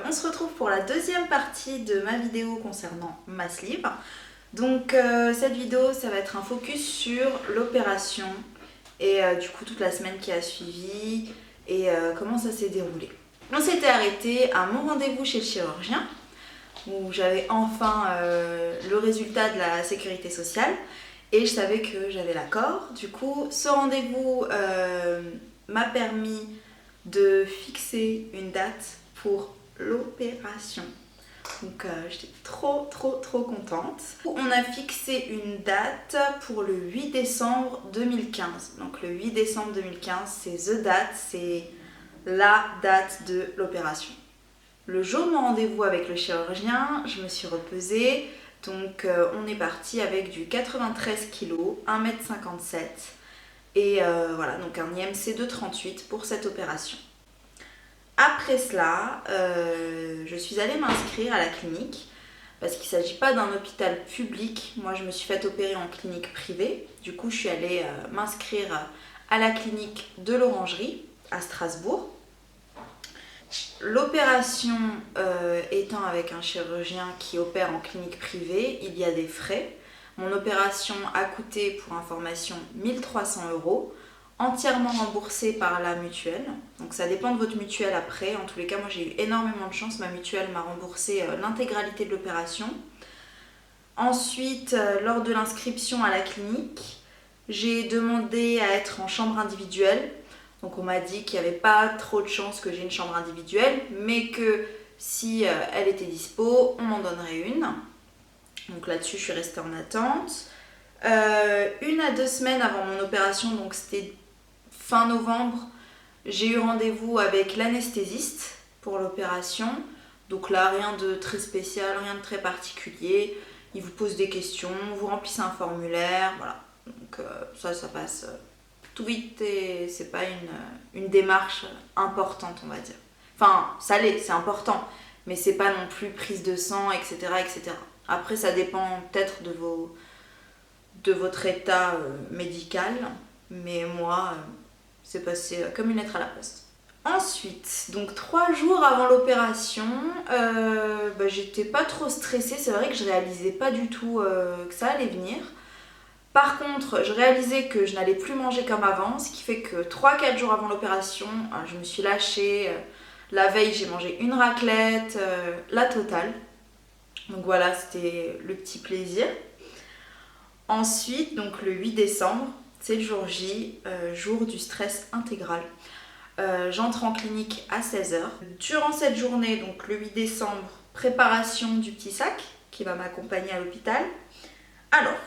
on se retrouve pour la deuxième partie de ma vidéo concernant ma sleeve. Donc cette vidéo, ça va être un focus sur l'opération et du coup toute la semaine qui a suivi et comment ça s'est déroulé. On s'était arrêté à mon rendez-vous chez le chirurgien où j'avais enfin le résultat de la sécurité sociale et je savais que j'avais l'accord. Du coup, ce rendez-vous m'a permis de fixer une date pour l'opération. Donc j'étais trop contente. On a fixé une date pour le 8 décembre 2015. Donc le 8 décembre 2015, c'est the date, c'est la date de l'opération. Le jour de mon rendez-vous avec le chirurgien, je me suis repesée. Donc on est parti avec du 93 kg, 1m57 et voilà, donc un IMC de 38 pour cette opération. Après cela, je suis allée m'inscrire à la clinique parce qu'il ne s'agit pas d'un hôpital public. Moi, je me suis fait opérer en clinique privée. Du coup, je suis allée m'inscrire à la clinique de l'Orangerie à Strasbourg. L'opération étant avec un chirurgien qui opère en clinique privée, il y a des frais. Mon opération a coûté, pour information, 1 300 €, entièrement remboursée par la mutuelle. Donc ça dépend de votre mutuelle après. En tous les cas, moi j'ai eu énormément de chance. Ma mutuelle m'a remboursé l'intégralité de l'opération. Ensuite, lors de l'inscription à la clinique, j'ai demandé à être en chambre individuelle. Donc on m'a dit qu'il n'y avait pas trop de chances que j'ai une chambre individuelle, mais que si elle était dispo, on m'en donnerait une. Donc là-dessus, je suis restée en attente. 1 à 2 semaines avant mon opération, donc c'était fin novembre, j'ai eu rendez-vous avec l'anesthésiste pour l'opération. Donc là, rien de très spécial, rien de très particulier. Il vous pose des questions, vous remplissez un formulaire, voilà. Donc ça passe tout vite et c'est pas une démarche importante, on va dire. Enfin, ça l'est, c'est important, mais c'est pas non plus prise de sang, etc. etc. Après, ça dépend peut-être de votre état médical, mais moi, c'est passé comme une lettre à la poste. Ensuite, donc 3 jours avant l'opération, j'étais pas trop stressée. C'est vrai que je réalisais pas du tout que ça allait venir. Par contre, je réalisais que je n'allais plus manger comme avant, ce qui fait que 3-4 jours avant l'opération, je me suis lâchée. La veille, j'ai mangé une raclette, la totale. Donc voilà, c'était le petit plaisir. Ensuite, donc le 8 décembre, c'est le jour J, jour du stress intégral. J'entre en clinique à 16 h. Durant cette journée, donc le 8 décembre, préparation du petit sac qui va m'accompagner à l'hôpital. Alors,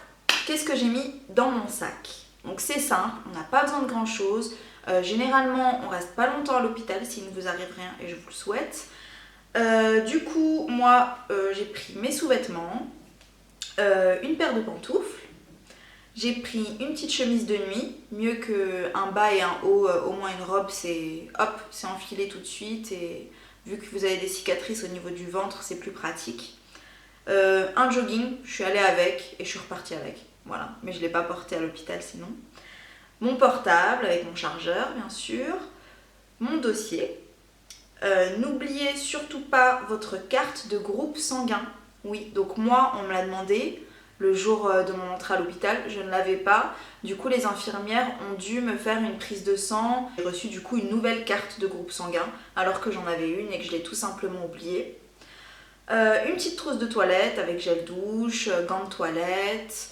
qu'est-ce que j'ai mis dans mon sac? Donc c'est simple, on n'a pas besoin de grand chose. Généralement, on reste pas longtemps à l'hôpital s'il ne vous arrive rien et je vous le souhaite. Du coup, moi, j'ai pris mes sous-vêtements, une paire de pantoufles. J'ai pris une petite chemise de nuit, mieux qu'un bas et un haut, au moins une robe, c'est enfilé tout de suite et vu que vous avez des cicatrices au niveau du ventre, c'est plus pratique. Un jogging, je suis allée avec et je suis repartie avec, voilà, mais je ne l'ai pas porté à l'hôpital sinon. Mon portable avec mon chargeur bien sûr, mon dossier. N'oubliez surtout pas votre carte de groupe sanguin. Oui, donc moi on me l'a demandé. Le jour de mon entrée à l'hôpital, je ne l'avais pas. Du coup, les infirmières ont dû me faire une prise de sang. J'ai reçu du coup une nouvelle carte de groupe sanguin, alors que j'en avais une et que je l'ai tout simplement oubliée. Une petite trousse de toilette avec gel douche, gants de toilette,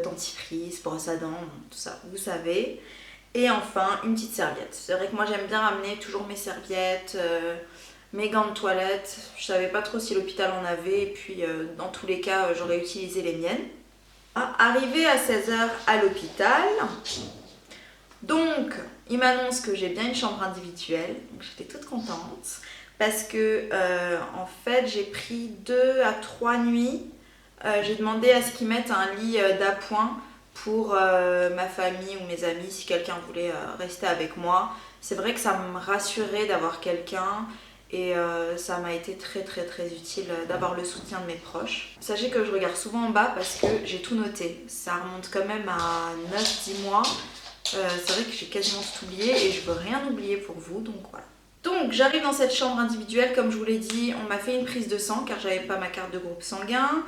dentifrice, brosse à dents, tout ça, vous savez. Et enfin, une petite serviette. C'est vrai que moi, j'aime bien ramener toujours mes serviettes, mes gants de toilette. Je savais pas trop si l'hôpital en avait et puis dans tous les cas j'aurais utilisé les miennes. Arrivée à 16 h à l'hôpital, donc il m'annonce que j'ai bien une chambre individuelle, donc j'étais toute contente parce que en fait j'ai pris 2 à 3 nuits. J'ai demandé à ce qu'ils mettent un lit d'appoint pour ma famille ou mes amis si quelqu'un voulait rester avec moi. C'est vrai que ça me rassurait d'avoir quelqu'un. Et ça m'a été très utile d'avoir le soutien de mes proches. Sachez que je regarde souvent en bas parce que j'ai tout noté. Ça remonte quand même à 9-10 mois. C'est vrai que j'ai quasiment tout oublié et je veux rien oublier pour vous, donc voilà. Donc j'arrive dans cette chambre individuelle, comme je vous l'ai dit, on m'a fait une prise de sang car j'avais pas ma carte de groupe sanguin.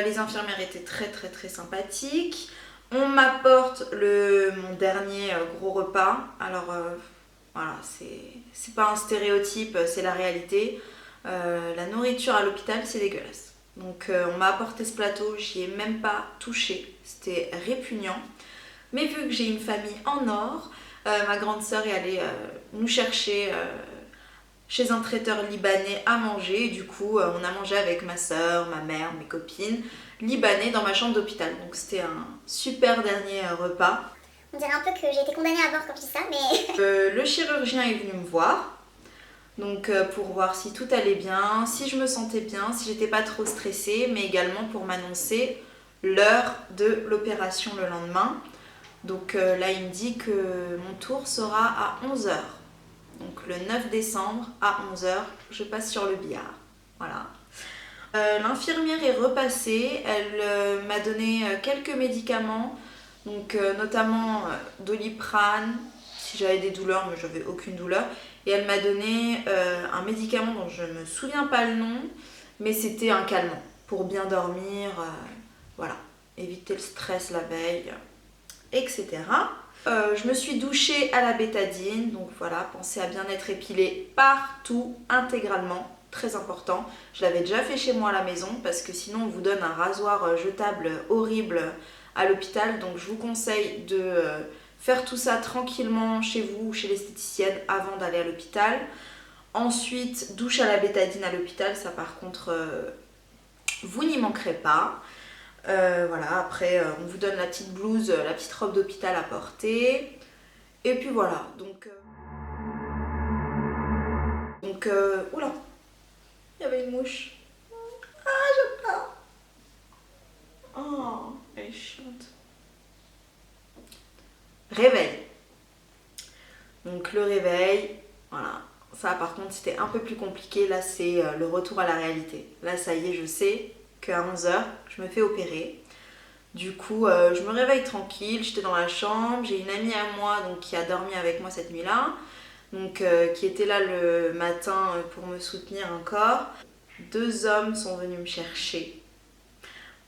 Les infirmières étaient très sympathiques. On m'apporte mon dernier gros repas. Alors voilà, c'est pas un stéréotype, c'est la réalité. La nourriture à l'hôpital, c'est dégueulasse. Donc on m'a apporté ce plateau, j'y ai même pas touché. C'était répugnant. Mais vu que j'ai une famille en or, ma grande sœur est allée nous chercher chez un traiteur libanais à manger. Et du coup, on a mangé avec ma sœur, ma mère, mes copines, libanais dans ma chambre d'hôpital. Donc c'était un super dernier repas. On dirait un peu que j'ai été condamnée à mort quand je dis ça, mais... Le chirurgien est venu me voir. Donc pour voir si tout allait bien, si je me sentais bien, si j'étais pas trop stressée, mais également pour m'annoncer l'heure de l'opération le lendemain. Donc là, il me dit que mon tour sera à 11 h. Donc le 9 décembre à 11 h, je passe sur le billard. Voilà. L'infirmière est repassée, elle m'a donné quelques médicaments, donc notamment Doliprane, si j'avais des douleurs, mais j'avais aucune douleur. Et elle m'a donné un médicament dont je ne me souviens pas le nom, mais c'était un calmant pour bien dormir, voilà, éviter le stress la veille, etc. Je me suis douchée à la bétadine, donc voilà, pensez à bien être épilée partout, intégralement, très important. Je l'avais déjà fait chez moi à la maison parce que sinon on vous donne un rasoir jetable horrible à l'hôpital, donc je vous conseille de faire tout ça tranquillement chez vous, chez l'esthéticienne avant d'aller à l'hôpital. Ensuite, douche à la bétadine à l'hôpital, ça par contre, vous n'y manquerez pas. Voilà, après on vous donne la petite blouse, la petite robe d'hôpital à porter. Et puis voilà, donc oula, il y avait une mouche. Ah, j'aime pas. Oh, elle est chiante. Réveil. Donc le réveil, voilà. Ça par contre c'était un peu plus compliqué, là c'est le retour à la réalité. Là ça y est, je sais qu'à 11 h, je me fais opérer. Du coup, je me réveille tranquille, j'étais dans la chambre, j'ai une amie à moi donc, qui a dormi avec moi cette nuit-là, donc qui était là le matin pour me soutenir encore. 2 hommes sont venus me chercher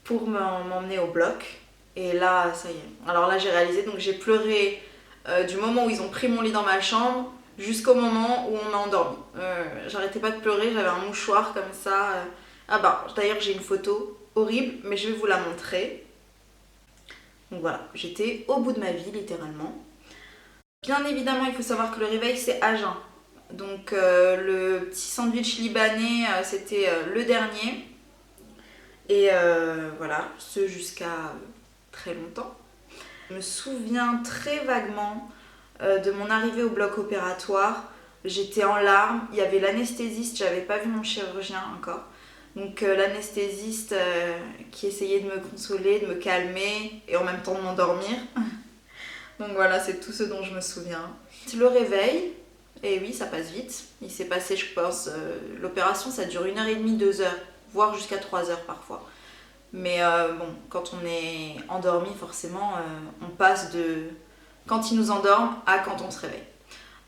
pour m'emmener au bloc. Et là, ça y est. Alors là, j'ai réalisé, donc j'ai pleuré du moment où ils ont pris mon lit dans ma chambre jusqu'au moment où on m'a endormi. J'arrêtais pas de pleurer, j'avais un mouchoir comme ça. Ah bah, d'ailleurs, j'ai une photo horrible, mais je vais vous la montrer. Donc voilà, j'étais au bout de ma vie, littéralement. Bien évidemment, il faut savoir que le réveil, c'est à jeun. Donc le petit sandwich libanais, c'était le dernier. Et voilà, ce jusqu'à très longtemps. Je me souviens très vaguement de mon arrivée au bloc opératoire. J'étais en larmes, il y avait l'anesthésiste, j'avais pas vu mon chirurgien encore. Donc l'anesthésiste qui essayait de me consoler, de me calmer et en même temps de m'endormir. Donc voilà, c'est tout ce dont je me souviens. Le réveil, et oui, ça passe vite. Il s'est passé, je pense, l'opération ça dure 1h30, 2 h, voire jusqu'à 3 h parfois. Mais bon, quand on est endormi, forcément, on passe de quand ils nous endorment à quand on se réveille.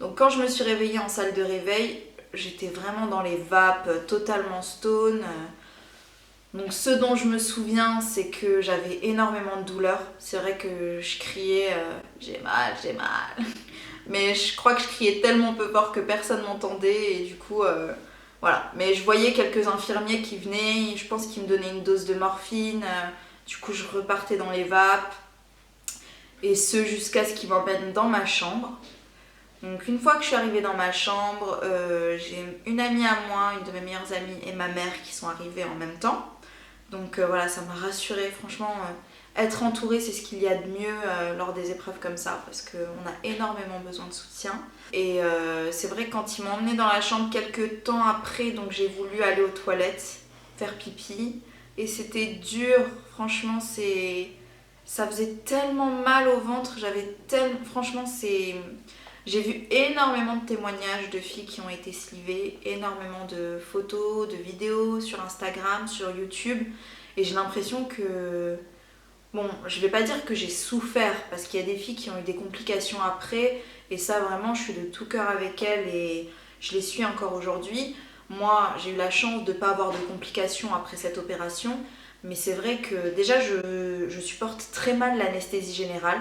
Donc quand je me suis réveillée en salle de réveil, j'étais vraiment dans les vapes, totalement stone. Donc ce dont je me souviens, c'est que j'avais énormément de douleurs. C'est vrai que je criais j'ai mal, j'ai mal. Mais je crois que je criais tellement peu fort que personne m'entendait et du coup voilà. Mais je voyais quelques infirmiers qui venaient, je pense qu'ils me donnaient une dose de morphine. Du coup je repartais dans les vapes. Et ce jusqu'à ce qu'ils m'emmènent dans ma chambre. Donc une fois que je suis arrivée dans ma chambre, j'ai une amie à moi, une de mes meilleures amies et ma mère qui sont arrivées en même temps. Donc voilà, ça m'a rassurée. Franchement, être entourée, c'est ce qu'il y a de mieux lors des épreuves comme ça parce qu'on a énormément besoin de soutien. Et c'est vrai que quand ils m'ont emmenée dans la chambre quelques temps après, donc j'ai voulu aller aux toilettes, faire pipi. Et c'était dur, franchement, ça faisait tellement mal au ventre. Franchement, j'ai vu énormément de témoignages de filles qui ont été slivées, énormément de photos, de vidéos sur Instagram, sur YouTube. Et j'ai l'impression que... Bon, je vais pas dire que j'ai souffert, parce qu'il y a des filles qui ont eu des complications après. Et ça, vraiment, je suis de tout cœur avec elles. Et je les suis encore aujourd'hui. Moi, j'ai eu la chance de ne pas avoir de complications après cette opération, mais c'est vrai que déjà, je supporte très mal l'anesthésie générale.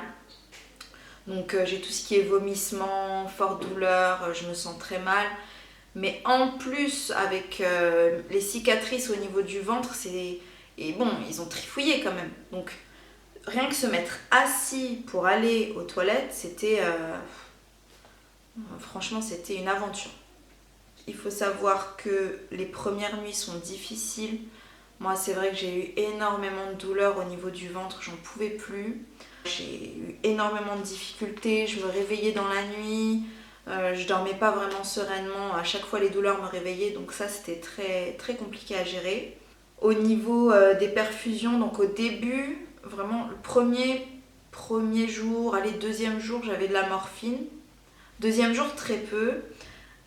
Donc j'ai tout ce qui est vomissement, forte douleur, je me sens très mal. Mais en plus, avec les cicatrices au niveau du ventre, et bon, ils ont trifouillé quand même. Donc rien que se mettre assis pour aller aux toilettes, franchement, c'était une aventure. Il faut savoir que les premières nuits sont difficiles. Moi, c'est vrai que j'ai eu énormément de douleurs au niveau du ventre, j'en pouvais plus. J'ai eu énormément de difficultés, je me réveillais dans la nuit, je dormais pas vraiment sereinement, à chaque fois les douleurs me réveillaient, donc ça c'était très, très compliqué à gérer. Au niveau des perfusions, donc au début, vraiment le premier jour, allez, deuxième jour, j'avais de la morphine. Deuxième jour, très peu.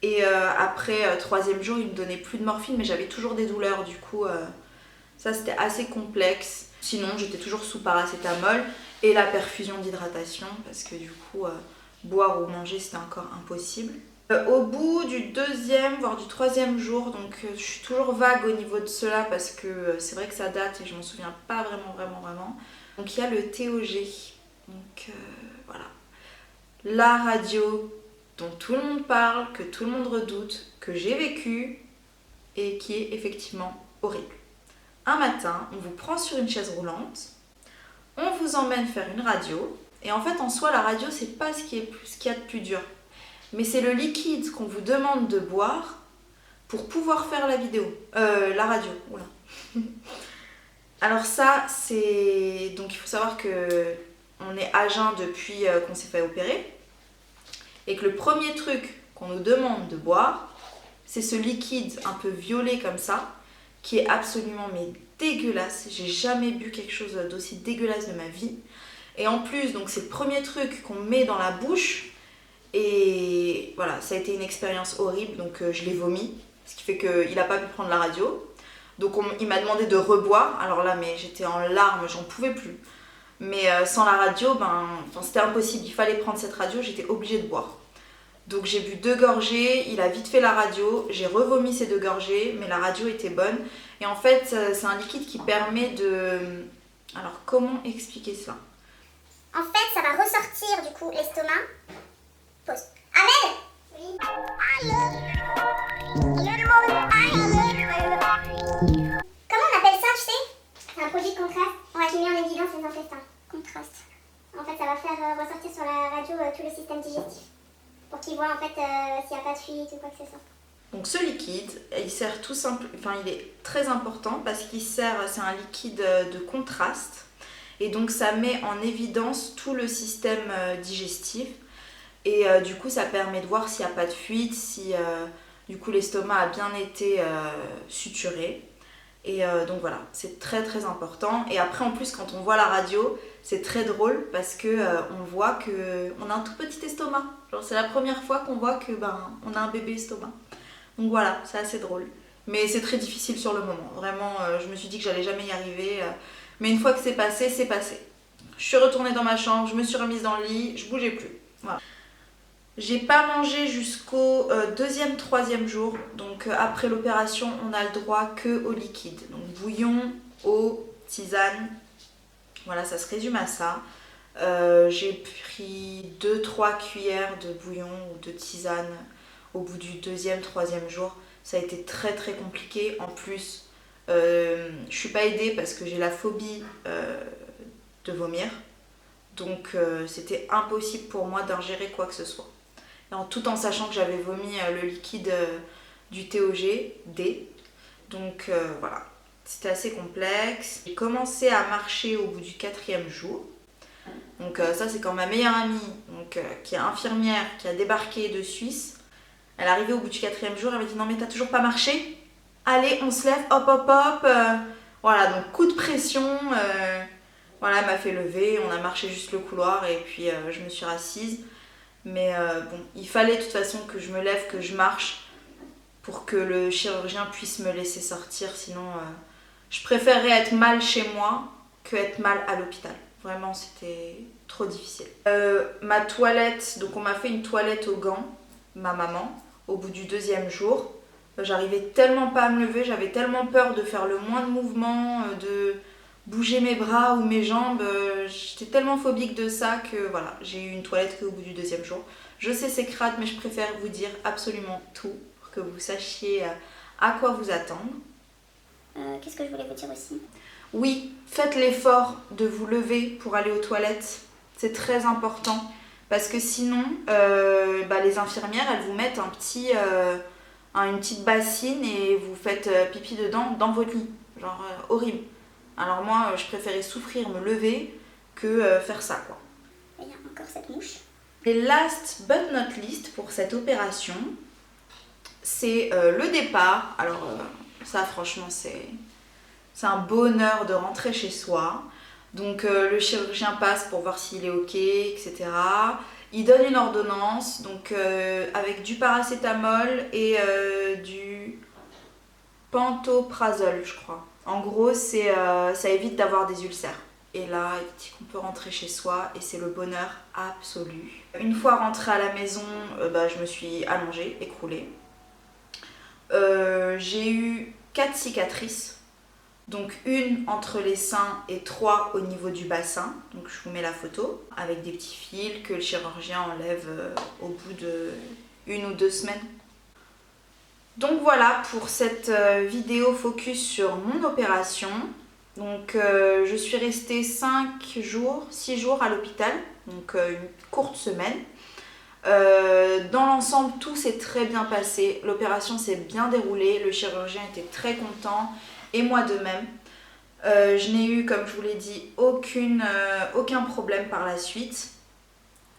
Et après, troisième jour, il me donnait plus de morphine, mais j'avais toujours des douleurs, du coup, ça c'était assez complexe. Sinon, j'étais toujours sous paracétamol et la perfusion d'hydratation, parce que du coup, boire ou manger, c'était encore impossible. Au bout du deuxième, voire du troisième jour, donc je suis toujours vague au niveau de cela, parce que c'est vrai que ça date et je m'en souviens pas vraiment. Donc il y a le TOG, donc voilà. La radio dont tout le monde parle, que tout le monde redoute, que j'ai vécu et qui est effectivement horrible. Un matin, on vous prend sur une chaise roulante, on vous emmène faire une radio, et en fait en soi la radio c'est pas ce qu'il y a de plus dur, mais c'est le liquide qu'on vous demande de boire pour pouvoir faire la radio. Oula. Alors ça c'est... Donc il faut savoir que on est à jeun depuis qu'on s'est fait opérer, et que le premier truc qu'on nous demande de boire, c'est ce liquide un peu violet comme ça, qui est absolument mais dégueulasse. J'ai jamais bu quelque chose d'aussi dégueulasse de ma vie. Et en plus, donc c'est le premier truc qu'on met dans la bouche. Et voilà, ça a été une expérience horrible, donc je l'ai vomi, ce qui fait qu'il n'a pas pu prendre la radio. Donc il m'a demandé de reboire. Alors là, mais j'étais en larmes, j'en pouvais plus. Mais sans la radio, c'était impossible. Il fallait prendre cette radio, j'étais obligée de boire. Donc j'ai bu 2 gorgées, il a vite fait la radio, j'ai revomi ces 2 gorgées, mais la radio était bonne. Et en fait, c'est un liquide qui permet de... Alors comment expliquer cela? En fait, ça va ressortir du coup l'estomac. Pause. Amel! Oui. Comment on appelle ça, tu sais? C'est un produit de contraste. On va qui met en évidence les intestins. Contraste. En fait, ça va faire ressortir sur la radio tout le système digestif. Pour qu'ils voient en fait s'il n'y a pas de fuite ou quoi que ce soit. Donc ce liquide, il sert tout simple, il est très important parce qu'il sert, c'est un liquide de contraste, et donc ça met en évidence tout le système digestif, et du coup ça permet de voir s'il n'y a pas de fuite, si du coup l'estomac a bien été suturé. Et donc voilà, c'est très très important. Et après en plus quand on voit la radio, c'est très drôle parce que on voit que on a un tout petit estomac. Genre c'est la première fois qu'on voit que on a un bébé estomac. Donc voilà, c'est assez drôle. Mais c'est très difficile sur le moment. Vraiment, je me suis dit que j'allais jamais y arriver. Mais une fois que c'est passé, c'est passé. Je suis retournée dans ma chambre, je me suis remise dans le lit, je bougeais plus. Voilà. J'ai pas mangé jusqu'au deuxième, troisième jour. Donc après l'opération, on a le droit que au liquide. Donc bouillon, eau, tisane. Voilà, ça se résume à ça. J'ai pris 2-3 cuillères de bouillon ou de tisane au bout du deuxième, troisième jour. Ça a été très très compliqué. En plus, je suis pas aidée parce que j'ai la phobie de vomir. Donc c'était impossible pour moi d'ingérer quoi que ce soit. Tout en sachant que j'avais vomi le liquide du TOG, D. Donc voilà, c'était assez complexe. J'ai commencé à marcher au bout du 4e jour. Donc ça c'est quand ma meilleure amie, qui est infirmière, qui a débarqué de Suisse, elle est arrivée au bout du 4e jour, elle m'a dit non mais t'as toujours pas marché? Allez on se lève, hop hop hop. Voilà, donc coup de pression. Voilà, elle m'a fait lever, on a marché juste le couloir et puis je me suis rassise. Mais bon, il fallait de toute façon que je me lève, que je marche pour que le chirurgien puisse me laisser sortir. Sinon, je préférerais être mal chez moi que être mal à l'hôpital. Vraiment, c'était trop difficile. Ma toilette, donc on m'a fait une toilette aux gants, ma maman. au bout du 2e jour. J'arrivais tellement pas à me lever, j'avais tellement peur de faire le moindre mouvement, de bouger mes bras ou mes jambes. J'étais tellement phobique de ça que voilà, j'ai eu une toilette qu'au bout du 2e jour. Je sais c'est crade, mais je préfère vous dire absolument tout pour que vous sachiez à quoi vous attendre. Qu'est-ce que je voulais vous dire aussi? Oui, faites l'effort de vous lever pour aller aux toilettes. C'est très important parce que sinon, les infirmières, elles vous mettent une petite bassine et vous faites pipi dedans dans votre lit. Genre horrible. Alors moi, je préférais souffrir, me lever que faire ça, quoi. Il y a encore cette mouche. Et last but not least pour cette opération, c'est le départ. Alors ça, franchement, c'est un bonheur de rentrer chez soi. Donc le chirurgien passe pour voir s'il est ok, etc. Il donne une ordonnance, donc avec du paracétamol et du pantoprazole, je crois. En gros, ça évite d'avoir des ulcères. Et là, il dit qu'on peut rentrer chez soi et c'est le bonheur absolu. Une fois rentrée à la maison, je me suis allongée, écroulée. J'ai eu 4 cicatrices. Donc une entre les seins et 3 au niveau du bassin. Donc je vous mets la photo avec des petits fils que le chirurgien enlève au bout de 1 ou 2 semaines. Donc voilà pour cette vidéo focus sur mon opération. Donc je suis restée 6 jours à l'hôpital, donc une courte semaine. Dans l'ensemble, tout s'est très bien passé. L'opération s'est bien déroulée, le chirurgien était très content. Et moi de même. Je n'ai eu, comme je vous l'ai dit, aucun problème par la suite.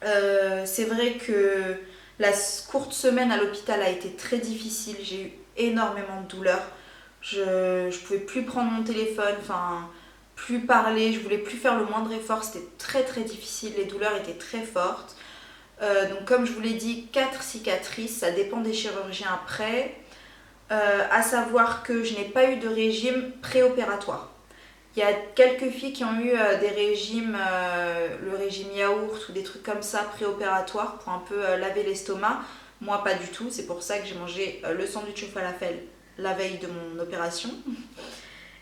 C'est vrai que la courte semaine à l'hôpital a été très difficile. J'ai eu énormément de douleurs. Je ne pouvais plus prendre mon téléphone, plus parler, je voulais plus faire le moindre effort. C'était très très difficile, les douleurs étaient très fortes. Donc comme je vous l'ai dit, 4 cicatrices, ça dépend des chirurgiens après. À savoir que je n'ai pas eu de régime préopératoire. Il y a quelques filles qui ont eu des régimes, le régime yaourt ou des trucs comme ça préopératoires pour un peu laver l'estomac. Moi pas du tout, c'est pour ça que j'ai mangé le sandwich au falafel la veille de mon opération.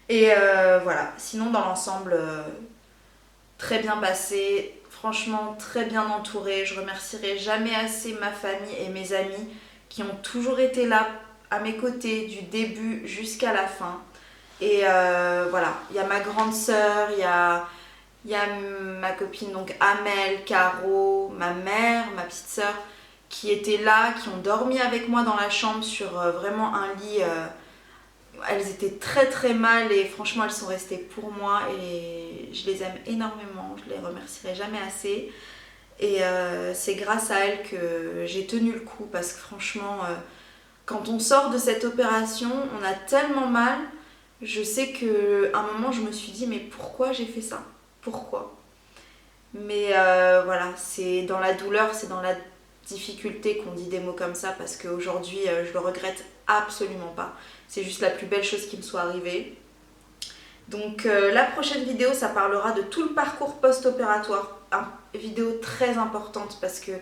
Et voilà, sinon dans l'ensemble, très bien passé, franchement très bien entourée. Je remercierai jamais assez ma famille et mes amis qui ont toujours été là à mes côtés du début jusqu'à la fin. Et voilà, il y a ma grande sœur, il y a ma copine donc Amel, Caro, ma mère, ma petite sœur qui étaient là, qui ont dormi avec moi dans la chambre sur vraiment un lit. Elles étaient très très mal et franchement elles sont restées pour moi et je les aime énormément, je les remercierai jamais assez. Et c'est grâce à elles que j'ai tenu le coup parce que franchement... quand on sort de cette opération, on a tellement mal. Je sais qu'à un moment, je me suis dit, mais pourquoi j'ai fait ça? Pourquoi? Mais voilà, c'est dans la douleur, c'est dans la difficulté qu'on dit des mots comme ça parce qu'aujourd'hui, je le regrette absolument pas. C'est juste la plus belle chose qui me soit arrivée. Donc la prochaine vidéo, ça parlera de tout le parcours post-opératoire. Une vidéo très importante parce que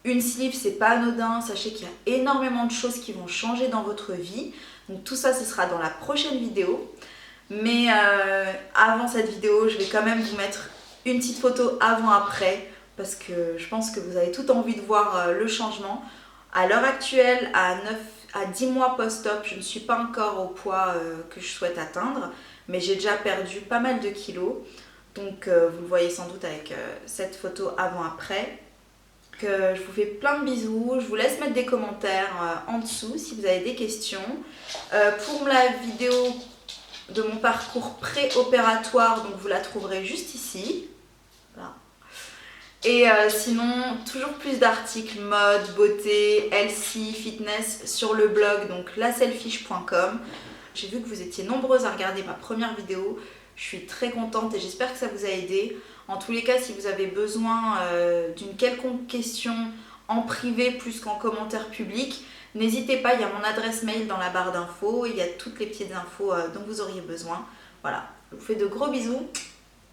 une sleeve, c'est pas anodin, sachez qu'il y a énormément de choses qui vont changer dans votre vie. Donc tout ça, ce sera dans la prochaine vidéo. Mais avant cette vidéo, je vais quand même vous mettre une petite photo avant-après parce que je pense que vous avez toute envie de voir le changement. À l'heure actuelle, à 10 mois post-op, je ne suis pas encore au poids que je souhaite atteindre, mais j'ai déjà perdu pas mal de kilos. Donc vous le voyez sans doute avec cette photo avant-après. Je vous fais plein de bisous, je vous laisse mettre des commentaires en dessous si vous avez des questions. Pour la vidéo de mon parcours pré-opératoire, donc vous la trouverez juste ici. Voilà. Et sinon, toujours plus d'articles mode, beauté, healthy, fitness sur le blog, donc laselfish.com. J'ai vu que vous étiez nombreuses à regarder ma première vidéo. Je suis très contente et j'espère que ça vous a aidé. En tous les cas, si vous avez besoin d'une quelconque question en privé plus qu'en commentaire public, n'hésitez pas, il y a mon adresse mail dans la barre d'infos, il y a toutes les petites infos dont vous auriez besoin. Voilà, je vous fais de gros bisous.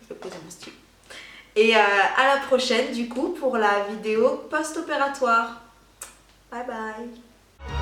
Je vais poser mon stylo. Et à la prochaine du coup pour la vidéo post-opératoire. Bye bye.